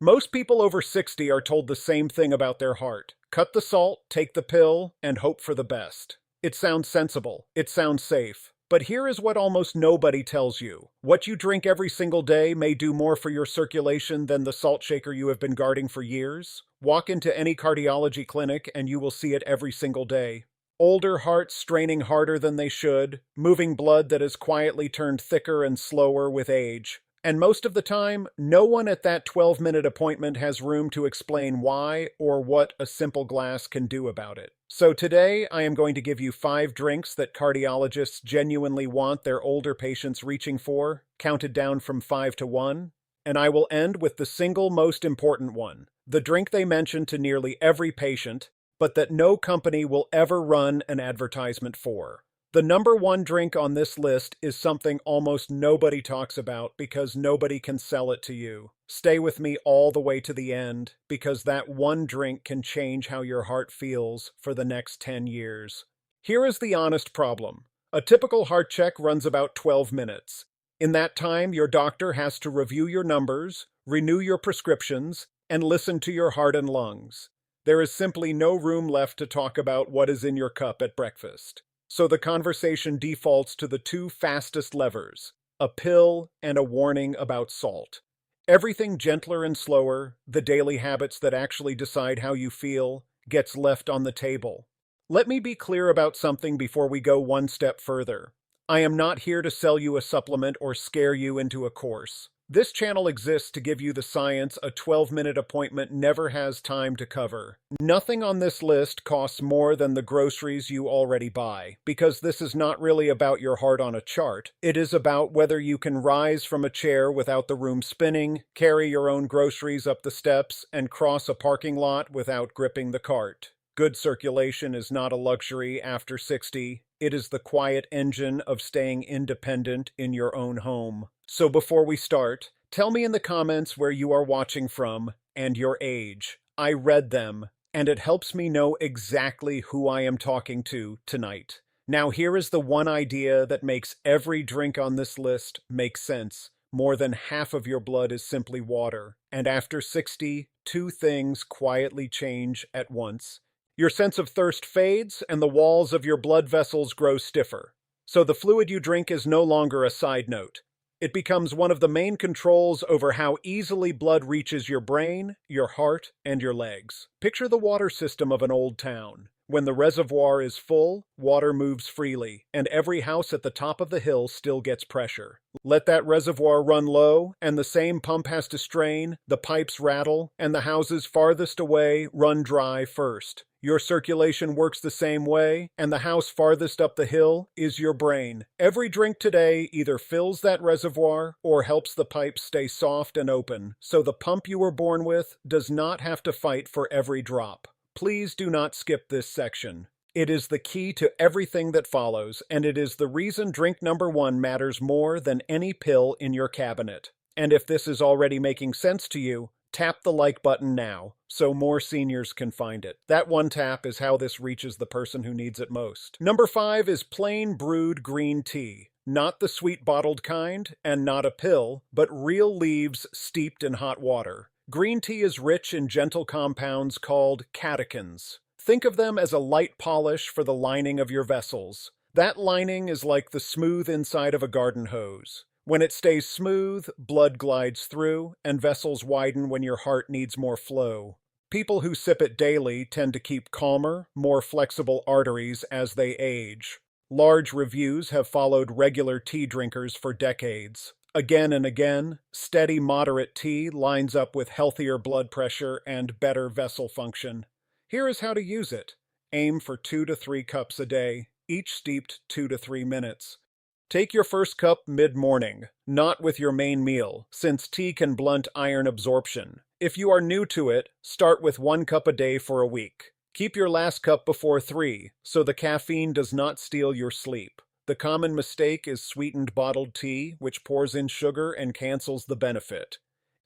Most people over 60 are told the same thing about their heart. Cut the salt, take the pill, and hope for the best. It sounds sensible. It sounds safe. But here is what almost nobody tells you. What you drink every single day may do more for your circulation than the salt shaker you have been guarding for years. Walk into any cardiology clinic and you will see it every single day. Older hearts straining harder than they should, moving blood that has quietly turned thicker and slower with age. And most of the time, no one at that 12-minute appointment has room to explain why or what a simple glass can do about it. So today, I am going to give you 5 drinks that cardiologists genuinely want their older patients reaching for, counted down from 5 to 1. And I will end with the single most important one, the drink they mention to nearly every patient, but that no company will ever run an advertisement for. The number 1 drink on this list is something almost nobody talks about because nobody can sell it to you. Stay with me all the way to the end, because that one drink can change how your heart feels for the next 10 years. Here is the honest problem. A typical heart check runs about 12 minutes. In that time, your doctor has to review your numbers, renew your prescriptions, and listen to your heart and lungs. There is simply no room left to talk about what is in your cup at breakfast. So the conversation defaults to the 2 fastest levers, a pill and a warning about salt. Everything gentler and slower, the daily habits that actually decide how you feel, gets left on the table. Let me be clear about something before we go one step further. I am not here to sell you a supplement or scare you into a course. This channel exists to give you the science a 12-minute appointment never has time to cover. Nothing on this list costs more than the groceries you already buy, because this is not really about your heart on a chart. It is about whether you can rise from a chair without the room spinning, carry your own groceries up the steps, and cross a parking lot without gripping the cart. Good circulation is not a luxury after 60. It is the quiet engine of staying independent in your own home. So before we start, tell me in the comments where you are watching from and your age. I read them, and it helps me know exactly who I am talking to tonight. Now here is the one idea that makes every drink on this list make sense. More than half of your blood is simply water, and after 60, 2 things quietly change at once. Your sense of thirst fades, and the walls of your blood vessels grow stiffer. So the fluid you drink is no longer a side note. It becomes one of the main controls over how easily blood reaches your brain, your heart, and your legs. Picture the water system of an old town. When the reservoir is full, water moves freely, and every house at the top of the hill still gets pressure. Let that reservoir run low, and the same pump has to strain, the pipes rattle, and the houses farthest away run dry first. Your circulation works the same way, and the house farthest up the hill is your brain. Every drink today either fills that reservoir or helps the pipes stay soft and open, so the pump you were born with does not have to fight for every drop. Please do not skip this section. It is the key to everything that follows, and it is the reason drink number 1 matters more than any pill in your cabinet. And if this is already making sense to you, tap the like button now, so more seniors can find it. That one tap is how this reaches the person who needs it most. Number 5 is plain brewed green tea. Not the sweet bottled kind, and not a pill, but real leaves steeped in hot water. Green tea is rich in gentle compounds called catechins. Think of them as a light polish for the lining of your vessels. That lining is like the smooth inside of a garden hose. When it stays smooth, blood glides through, and vessels widen when your heart needs more flow. People who sip it daily tend to keep calmer, more flexible arteries as they age. Large reviews have followed regular tea drinkers for decades. Again and again, steady moderate tea lines up with healthier blood pressure and better vessel function. Here is how to use it. Aim for 2 to 3 cups a day, each steeped 2 to 3 minutes. Take your first cup mid-morning, not with your main meal, since tea can blunt iron absorption. If you are new to it, start with 1 cup a day for a week. Keep your last cup before 3, so the caffeine does not steal your sleep. The common mistake is sweetened bottled tea, which pours in sugar and cancels the benefit.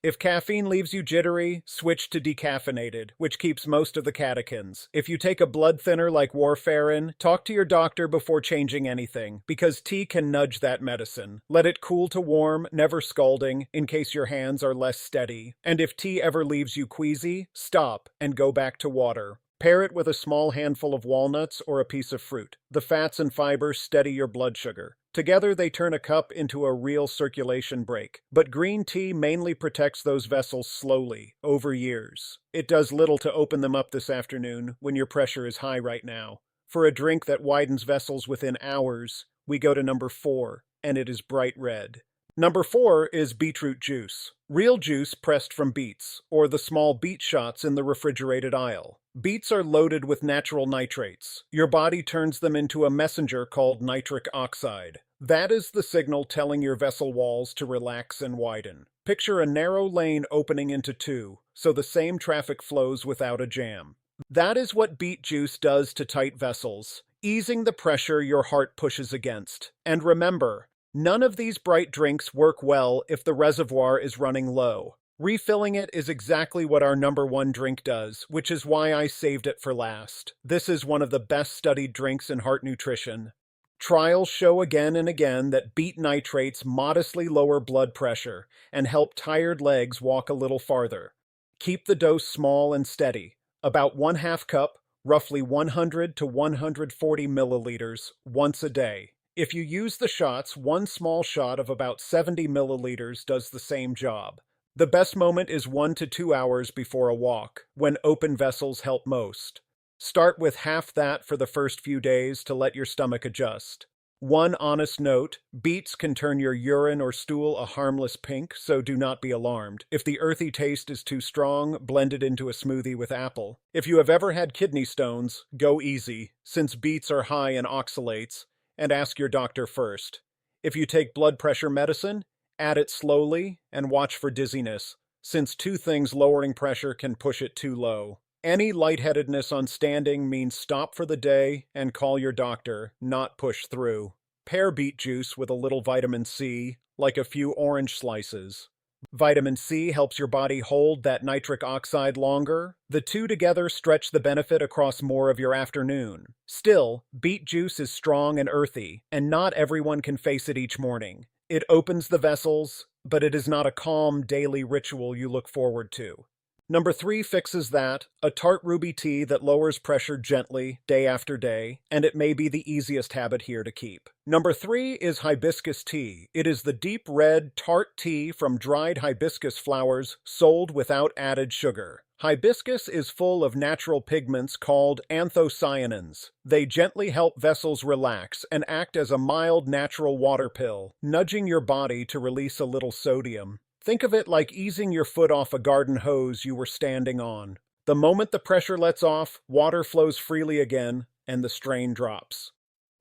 If caffeine leaves you jittery, switch to decaffeinated, which keeps most of the catechins. If you take a blood thinner like warfarin, talk to your doctor before changing anything, because tea can nudge that medicine. Let it cool to warm, never scalding, in case your hands are less steady. And if tea ever leaves you queasy, stop and go back to water. Pair it with a small handful of walnuts or a piece of fruit. The fats and fibers steady your blood sugar. Together they turn a cup into a real circulation break. But green tea mainly protects those vessels slowly, over years. It does little to open them up this afternoon when your pressure is high right now. For a drink that widens vessels within hours, we go to number 4, and it is bright red. Number 4 is beetroot juice. Real juice pressed from beets, or the small beet shots in the refrigerated aisle. Beets are loaded with natural nitrates. Your body turns them into a messenger called nitric oxide. That is the signal telling your vessel walls to relax and widen. Picture a narrow lane opening into two, so the same traffic flows without a jam. That is what beet juice does to tight vessels, easing the pressure your heart pushes against. And remember, none of these bright drinks work well if the reservoir is running low. Refilling it is exactly what our number 1 drink does, which is why I saved it for last. This is one of the best studied drinks in heart nutrition. Trials show again and again that beet nitrates modestly lower blood pressure and help tired legs walk a little farther. Keep the dose small and steady, about 1/2 cup, roughly 100 to 140 milliliters, once a day. If you use the shots, one small shot of about 70 milliliters does the same job. The best moment is 1 to 2 hours before a walk, when open vessels help most. Start with half that for the first few days to let your stomach adjust. One honest note, beets can turn your urine or stool a harmless pink, so do not be alarmed. If the earthy taste is too strong, blend it into a smoothie with apple. If you have ever had kidney stones, go easy, since beets are high in oxalates, and ask your doctor first. If you take blood pressure medicine, add it slowly and watch for dizziness, since two things lowering pressure can push it too low. Any lightheadedness on standing means stop for the day and call your doctor, not push through. Pair beet juice with a little vitamin C, like a few orange slices. Vitamin C helps your body hold that nitric oxide longer. The two together stretch the benefit across more of your afternoon. Still, beet juice is strong and earthy, and not everyone can face it each morning. It opens the vessels, but it is not a calm daily ritual you look forward to. Number 3 fixes that, a tart ruby tea that lowers pressure gently, day after day, and it may be the easiest habit here to keep. Number 3 is hibiscus tea. It is the deep red, tart tea from dried hibiscus flowers sold without added sugar. Hibiscus is full of natural pigments called anthocyanins. They gently help vessels relax and act as a mild natural water pill, nudging your body to release a little sodium. Think of it like easing your foot off a garden hose you were standing on. The moment the pressure lets off, water flows freely again, and the strain drops.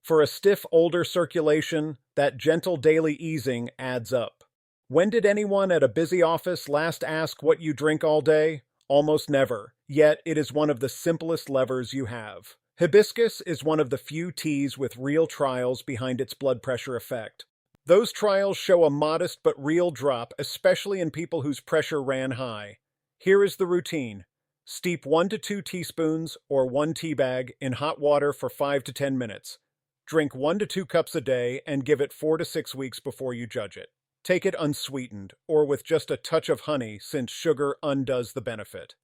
For a stiff, older circulation, that gentle daily easing adds up. When did anyone at a busy office last ask what you drink all day? Almost never. Yet it is one of the simplest levers you have. Hibiscus is one of the few teas with real trials behind its blood pressure effect. Those trials show a modest but real drop, especially in people whose pressure ran high. Here is the routine. Steep 1 to 2 teaspoons or 1 tea bag in hot water for 5 to 10 minutes. Drink 1 to 2 cups a day and give it 4 to 6 weeks before you judge it. Take it unsweetened or with just a touch of honey, since sugar undoes the benefit.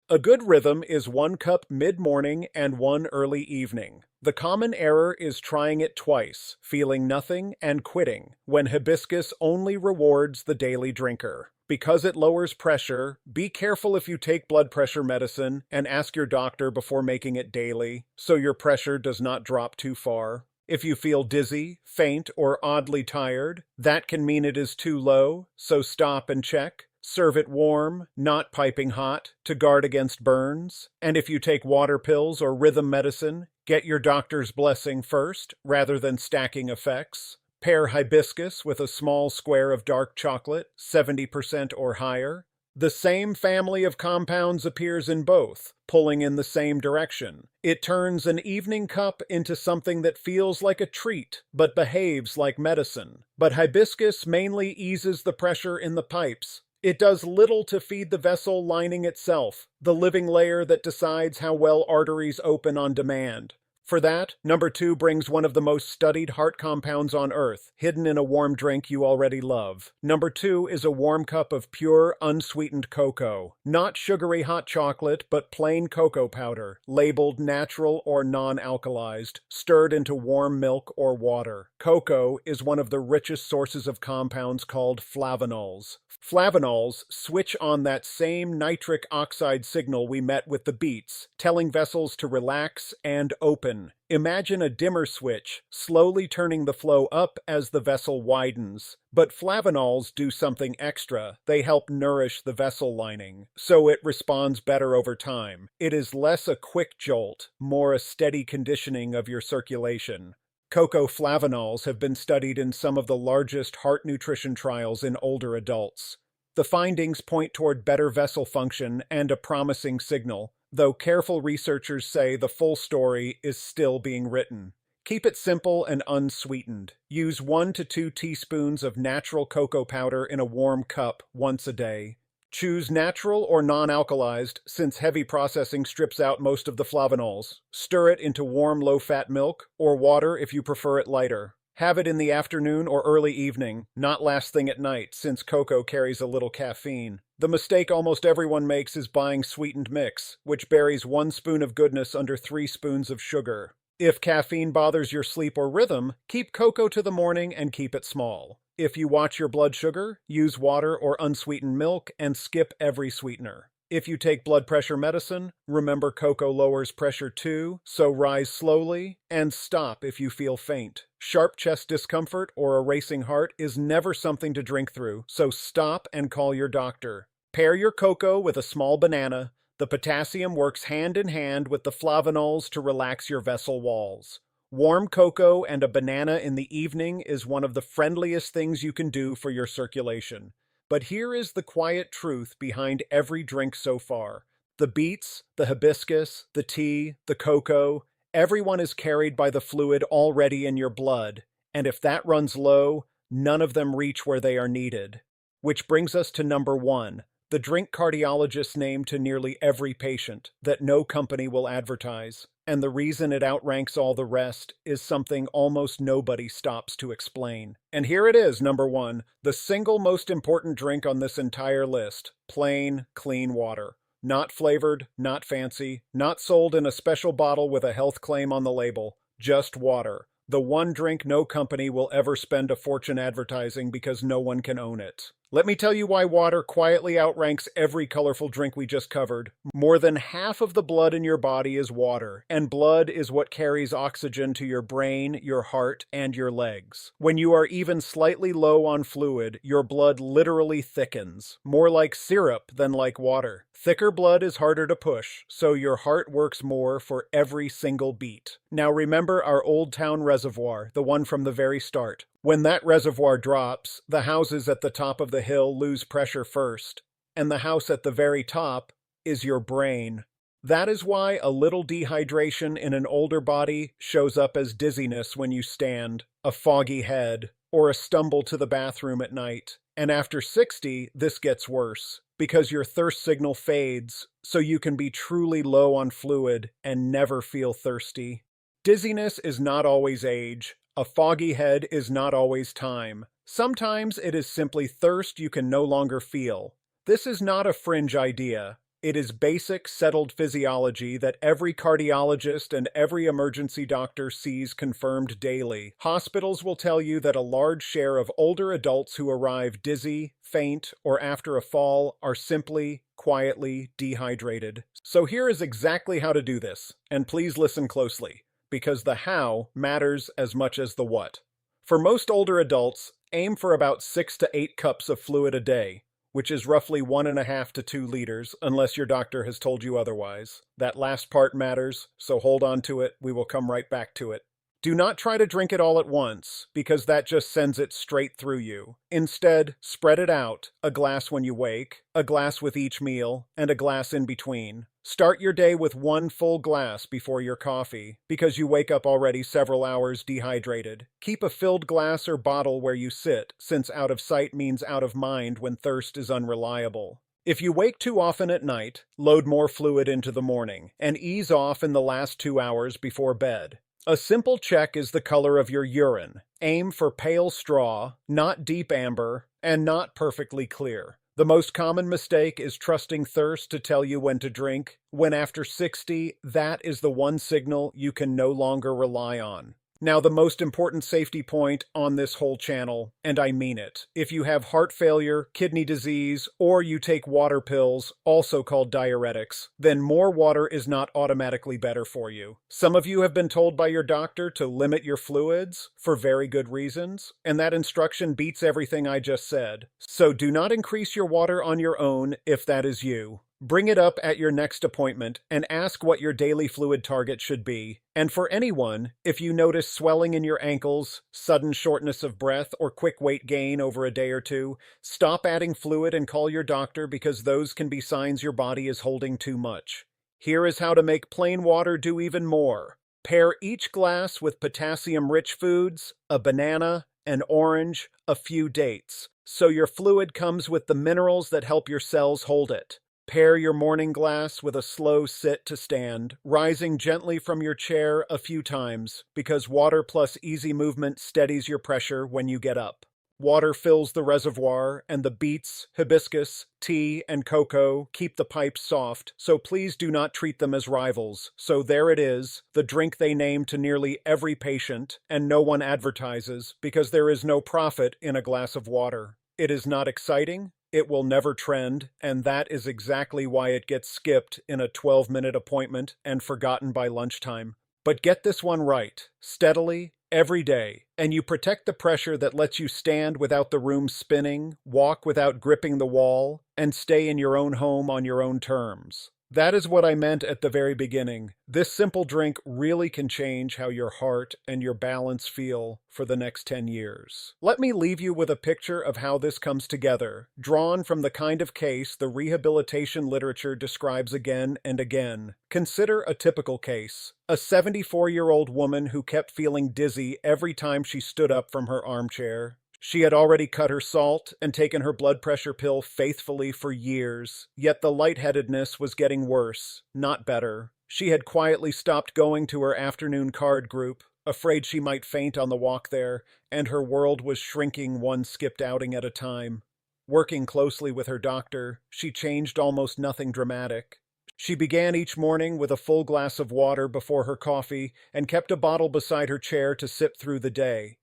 A good rhythm is 1 cup mid-morning and 1 early evening. The common error is trying it twice, feeling nothing, and quitting, when hibiscus only rewards the daily drinker. Because it lowers pressure, be careful if you take blood pressure medicine and ask your doctor before making it daily, so your pressure does not drop too far. If you feel dizzy, faint, or oddly tired, that can mean it is too low, so stop and check. Serve it warm, not piping hot, to guard against burns. And if you take water pills or rhythm medicine, get your doctor's blessing first, rather than stacking effects. Pair hibiscus with a small square of dark chocolate, 70% or higher. The same family of compounds appears in both, pulling in the same direction. It turns an evening cup into something that feels like a treat, but behaves like medicine. But hibiscus mainly eases the pressure in the pipes. It does little to feed the vessel lining itself, the living layer that decides how well arteries open on demand. For that, number 2 brings one of the most studied heart compounds on Earth, hidden in a warm drink you already love. Number 2 is a warm cup of pure, unsweetened cocoa. Not sugary hot chocolate, but plain cocoa powder, labeled natural or non-alkalized, stirred into warm milk or water. Cocoa is one of the richest sources of compounds called flavanols. Flavanols switch on that same nitric oxide signal we met with the beets, telling vessels to relax and open. Imagine a dimmer switch, slowly turning the flow up as the vessel widens. But flavanols do something extra. They help nourish the vessel lining, so it responds better over time. It is less a quick jolt, more a steady conditioning of your circulation. Cocoa flavanols have been studied in some of the largest heart nutrition trials in older adults. The findings point toward better vessel function and a promising signal, though careful researchers say the full story is still being written. Keep it simple and unsweetened. Use 1 to 2 teaspoons of natural cocoa powder in a warm cup once a day. Choose natural or non-alkalized, since heavy processing strips out most of the flavanols. Stir it into warm low-fat milk, or water if you prefer it lighter. Have it in the afternoon or early evening, not last thing at night, since cocoa carries a little caffeine. The mistake almost everyone makes is buying sweetened mix, which buries 1 spoon of goodness under 3 spoons of sugar. If caffeine bothers your sleep or rhythm, keep cocoa to the morning and keep it small. If you watch your blood sugar, use water or unsweetened milk and skip every sweetener. If you take blood pressure medicine, remember cocoa lowers pressure too, so rise slowly and stop if you feel faint. Sharp chest discomfort or a racing heart is never something to drink through, so stop and call your doctor. Pair your cocoa with a small banana. The potassium works hand in hand with the flavanols to relax your vessel walls. Warm cocoa and a banana in the evening is one of the friendliest things you can do for your circulation. But here is the quiet truth behind every drink so far. The beets, the hibiscus, the tea, the cocoa, everyone is carried by the fluid already in your blood, and if that runs low, none of them reach where they are needed. Which brings us to number 1, the drink cardiologists name to nearly every patient that no company will advertise. And the reason it outranks all the rest is something almost nobody stops to explain. And here it is, number 1, the single most important drink on this entire list: plain, clean water. Not flavored, not fancy, not sold in a special bottle with a health claim on the label. Just water. The one drink no company will ever spend a fortune advertising because no one can own it. Let me tell you why water quietly outranks every colorful drink we just covered. More than half of the blood in your body is water, and blood is what carries oxygen to your brain, your heart, and your legs. When you are even slightly low on fluid, your blood literally thickens, more like syrup than like water. Thicker blood is harder to push, so your heart works more for every single beat. Now remember our Old Town reservoir, the one from the very start. When that reservoir drops, the houses at the top of the hill lose pressure first, and the house at the very top is your brain. That is why a little dehydration in an older body shows up as dizziness when you stand, a foggy head, or a stumble to the bathroom at night. And after 60, this gets worse, because your thirst signal fades, so you can be truly low on fluid and never feel thirsty. Dizziness is not always age. A foggy head is not always time. Sometimes it is simply thirst you can no longer feel. This is not a fringe idea. It is basic, settled physiology that every cardiologist and every emergency doctor sees confirmed daily. Hospitals will tell you that a large share of older adults who arrive dizzy, faint, or after a fall are simply, quietly dehydrated. So here is exactly how to do this, and please listen closely, because the how matters as much as the what. For most older adults, aim for about 6 to 8 cups of fluid a day, which is roughly 1.5 to 2 liters, unless your doctor has told you otherwise. That last part matters, so hold on to it. We will come right back to it. Do not try to drink it all at once, because that just sends it straight through you. Instead, spread it out, a glass when you wake, a glass with each meal, and a glass in between. Start your day with one full glass before your coffee, because you wake up already several hours dehydrated. Keep a filled glass or bottle where you sit, since out of sight means out of mind when thirst is unreliable. If you wake too often at night, load more fluid into the morning, and ease off in the last 2 hours before bed. A simple check is the color of your urine. Aim for pale straw, not deep amber, and not perfectly clear. The most common mistake is trusting thirst to tell you when to drink, when after 60, that is the one signal you can no longer rely on. Now, the most important safety point on this whole channel, and I mean it, if you have heart failure, kidney disease, or you take water pills, also called diuretics, then more water is not automatically better for you. Some of you have been told by your doctor to limit your fluids for very good reasons, and that instruction beats everything I just said. So do not increase your water on your own if that is you. Bring it up at your next appointment and ask what your daily fluid target should be. And for anyone, if you notice swelling in your ankles, sudden shortness of breath, or quick weight gain over a day or two, stop adding fluid and call your doctor, because those can be signs your body is holding too much. Here is how to make plain water do even more. Pair each glass with potassium-rich foods, a banana, an orange, a few dates, so your fluid comes with the minerals that help your cells hold it. Pair your morning glass with a slow sit to stand, rising gently from your chair a few times, because water plus easy movement steadies your pressure when you get up. Water fills the reservoir, and the beets, hibiscus, tea, and cocoa keep the pipes soft, so please do not treat them as rivals. So there it is, the drink they name to nearly every patient, and no one advertises, because there is no profit in a glass of water. It is not exciting, it will never trend, and that is exactly why it gets skipped in a 12-minute appointment and forgotten by lunchtime. But get this one right, steadily, every day, and you protect the pressure that lets you stand without the room spinning, walk without gripping the wall, and stay in your own home on your own terms. That is what I meant at the very beginning. This simple drink really can change how your heart and your balance feel for the next 10 years. Let me leave you with a picture of how this comes together, drawn from the kind of case the rehabilitation literature describes again and again. Consider a typical case. A 74-year-old woman who kept feeling dizzy every time she stood up from her armchair. She had already cut her salt and taken her blood pressure pill faithfully for years, yet the lightheadedness was getting worse, not better. She had quietly stopped going to her afternoon card group, afraid she might faint on the walk there, and her world was shrinking one skipped outing at a time. Working closely with her doctor, she changed almost nothing dramatic. She began each morning with a full glass of water before her coffee and kept a bottle beside her chair to sip through the day.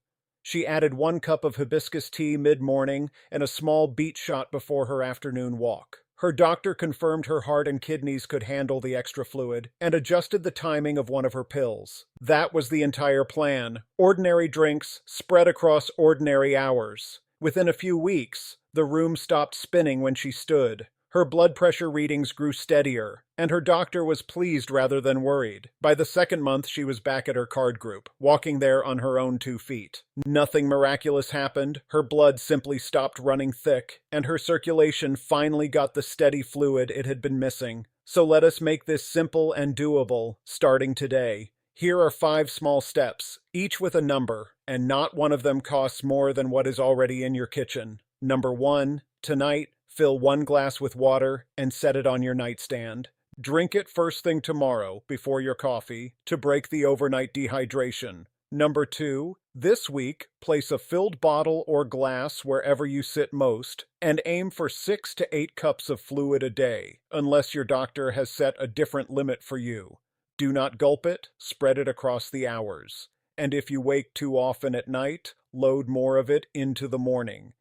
She added 1 cup of hibiscus tea mid-morning and a small beet shot before her afternoon walk. Her doctor confirmed her heart and kidneys could handle the extra fluid and adjusted the timing of one of her pills. That was the entire plan. Ordinary drinks spread across ordinary hours. Within a few weeks, the room stopped spinning when she stood. Her blood pressure readings grew steadier, and her doctor was pleased rather than worried. By the 2nd month, she was back at her card group, walking there on her own 2 feet. Nothing miraculous happened, her blood simply stopped running thick, and her circulation finally got the steady fluid it had been missing. So let us make this simple and doable, starting today. Here are 5 small steps, each with a number, and not one of them costs more than what is already in your kitchen. Number 1, tonight, fill 1 glass with water and set it on your nightstand. Drink it first thing tomorrow, before your coffee, to break the overnight dehydration. Number 2, this week, place a filled bottle or glass wherever you sit most, and aim for 6 to 8 cups of fluid a day, unless your doctor has set a different limit for you. Do not gulp it, spread it across the hours. And if you wake too often at night, load more of it into the morning.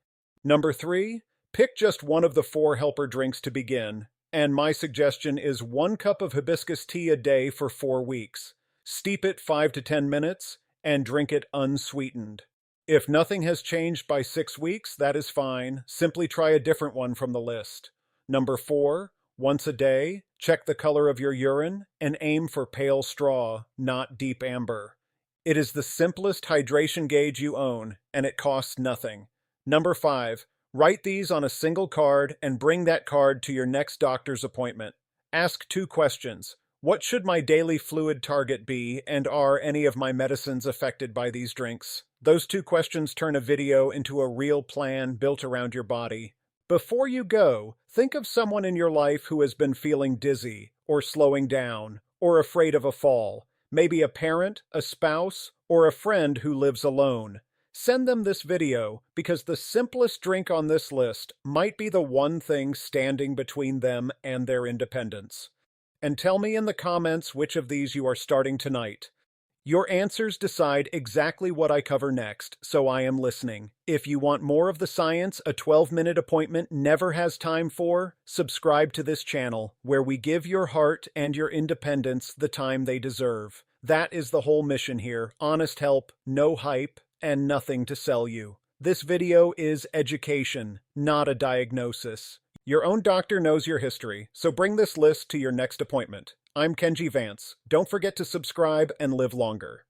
Number 3, pick just one of the 4 helper drinks to begin, and my suggestion is 1 cup of hibiscus tea a day for 4 weeks. Steep it 5 to 10 minutes, and drink it unsweetened. If nothing has changed by 6 weeks, that is fine. Simply try a different one from the list. Number 4, once a day, check the color of your urine, and aim for pale straw, not deep amber. It is the simplest hydration gauge you own, and it costs nothing. Number 5. Write these on a single card and bring that card to your next doctor's appointment. Ask 2 questions. What should my daily fluid target be, and are any of my medicines affected by these drinks? Those 2 questions turn a video into a real plan built around your body. Before you go, think of someone in your life who has been feeling dizzy, or slowing down, or afraid of a fall. Maybe a parent, a spouse, or a friend who lives alone. Send them this video because the simplest drink on this list might be the one thing standing between them and their independence. And tell me in the comments which of these you are starting tonight. Your answers decide exactly what I cover next, so I am listening. If you want more of the science a 12-minute appointment never has time for, subscribe to this channel, where we give your heart and your independence the time they deserve. That is the whole mission here: honest help, no hype, and nothing to sell you. This video is education, not a diagnosis. Your own doctor knows your history, so bring this list to your next appointment. I'm Kenji Vance. Don't forget to subscribe and live longer.